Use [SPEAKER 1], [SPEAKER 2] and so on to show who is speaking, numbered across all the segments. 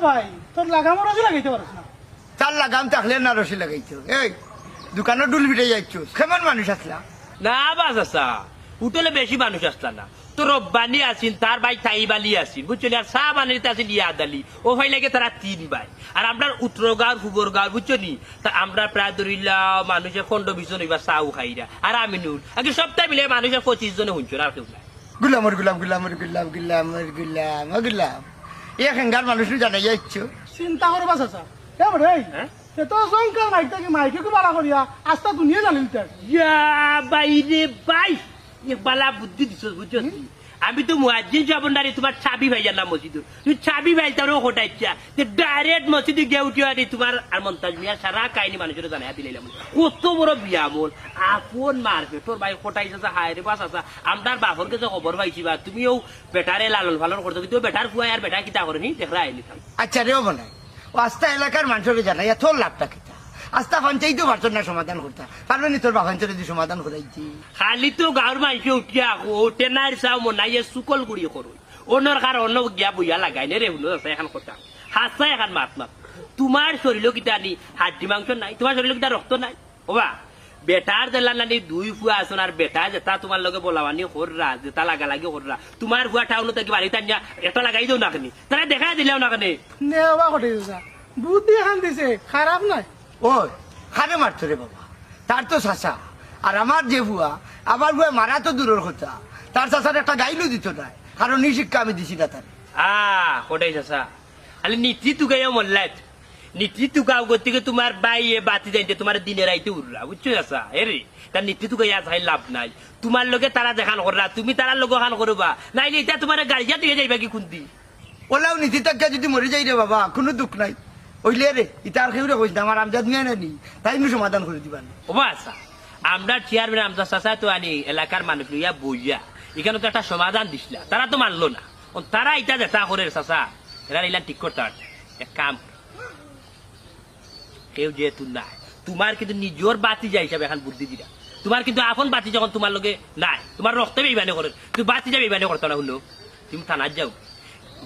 [SPEAKER 1] ভাই তোর লাগামও রসি লাগাইতে পারিস না।
[SPEAKER 2] তার লাগাম থাকলে না রসি লাগাইছো। এই দোকানের ডুল বিটে যাচ্ছ, কেমন মানুষ আসলা?
[SPEAKER 3] না বাস আসা হোটেলে বেশি মানুষ আসলা না। তো রব্বানি আসিন, তার ভাই তাইবালি আসিন, বুঝছো নি? আর শাহ বানিতে আসিন ইয়াদ আলী, ও ভাই লাগে তারা 3 ভাই। আর আমরা উত্তরগাঁও ফুবরগাঁও, বুঝছো নি? তা আমরা প্রায় ধরিলা মানুষের 15-20 জন এবার চাও খাইরা। আর আমিনুল আগে সপ্তাহে মিলে মানুষের 25 জনে শুনছো আর কেউ নাই।
[SPEAKER 2] গুলামর গুলাম গুলামর গুলাম গুলামর গুলাম ও গুলাম এ হেঙ্গার মানুষ জানাই যাচ্ছ।
[SPEAKER 1] চিন্তা করবা চাচা এ বড়
[SPEAKER 3] হ্যাঁ?
[SPEAKER 1] সে তো জঙ্কার মাইকটা কি মাইকে কি বাড়া করিয়া আস্তা দুনিয়া জানিল তার।
[SPEAKER 3] ইয়া বাইরে ভাই, এ বালা বুদ্ধি দিছো, বুঝছো নি? আমি তো মুয়াজ্জিন জবন্দারি তোমার চাবি ভাই জানা মসজিদ, তুমি চাবি ভাই তারও হটাইছা যে ডাইরেক্ট মসজিদে গিয়ে উঠিয়া দি তোমার আর মন্তাজ মিয়া সারা কাহিনী মানুষের জানাই দিলাম। কত বড় বিয়া মোল আপন মারবে তোর ভাই হটাইছে হায় রে বাস আসা। আমদার বাপর কাছে খবর পাইছি বা তুমিও বেটারে লালন পালন করছো, কিন্তু বেটার ফুয়াই আর বেটা কিতা করেনি দেখা আইলি থাম।
[SPEAKER 2] আচ্ছা রেও বনাই ও আস্তা এলাকার মানুষকে জানাই তোর লাভটা কিতা? আস্তা ফাঞ্চাইতো পারছো না সমাধান করতে পারবে নি? তোর বাফাঞ্চলে যদি সমাধান করাইছি
[SPEAKER 3] খালি তো গাঁর মানুষে উঠিয়া ওটে নাই চাও মনাইয়ে সুকল গুড়ি করো অন্যর কার অন্য গিয়া বইয়া লাগাই নে রে হলো এখন কথা হাসা এখন মাত মাত। তোমার শরীর কিতা নি হাড্ডি মাংস নাই, তোমার শরীর কিতা রক্ত নাই ওবা। বেটার জেলা নানি 2 ফুয়া আসন আর বেটা যেটা তোমার লগে বলাবানি হররা যেটা লাগা লাগি হররা তোমার ফুয়া টাউন থেকে বাড়ি টানিয়া এটা লাগাই দেও না কেন? তারা দেখা দিলেও না কেন?
[SPEAKER 1] নেওয়া ঘটে চাচা বুদ্ধি এখান দিছে খারাপ নাই।
[SPEAKER 2] ওই খারে মারতো রে বাবা, তার তো চাষা। আর আমার যে ভুয়া, আমার ভুয়া মারা তো দূরের কথা, তার চাষার একটা গাইলও দিত না, কারণ এই শিক্ষা আমি দিছি না তার।
[SPEAKER 3] ওটাই চাষা খালি নীতি তুকাইও মল্লাত নীতি তুকাও গতিকে তোমার বাই বাতি যাইতে তোমার দিনে রাইতে উড়লা, বুঝছো চাষা? হেরে তার নীতি তুকাইয়া যাই লাভ নাই। তোমার লগে তারা দেখান করলা, তুমি তারা লগে খান করবা, নাইলে এটা তোমার গাড়িয়া দিয়ে যাইবা কি খুন্দি?
[SPEAKER 2] ওলাও নীতি তাকে যদি মরে যাই রে বাবা কোনো দুঃখ নাই। ওইলে রে ইতার খেয়ে কইস না আমার আমজাদ নিয়ে নানি তাই নি সমাধান করে দিবান।
[SPEAKER 3] ওবা আচ্ছা আমরা চেয়ারম্যান আমজা চাষা তো আনি এলাকার মানুষ লইয়া বইয়া এখানে তো একটা সমাধান দিছিলা, তারা তো মানলো না। তারা এটা যেটা করে চাষা এরা এলা ঠিক করতে পারছে। এক কাম কেউ যেহেতু নাই, তোমার কিন্তু নিজের বাতি যা হিসাবে এখন বুদ্ধি দিলা। তোমার কিন্তু আপন বাতি যখন তোমার লগে নাই, তোমার রক্ত বেইবানি করে, তুমি বাতি যা বেইবানি করতো না হলো। তুমি থানাত যাও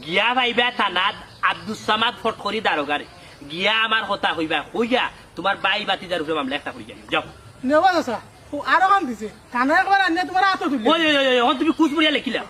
[SPEAKER 3] গিয়া ভাইবা, থানাত আব্দুস সামাদ ফটকরি দারোগারে গিয়া আমার কথা হইবা, হইয়া তোমার বাই বাতি যার উপরে মামলা একটা করে যাও।
[SPEAKER 1] নেওয়া চাচা আরো কাম দিছে কানে একবার আনিয়ে তোমার হাতে তুলি।
[SPEAKER 3] ওই তুমি কুচমুড়িয়া লেখিলা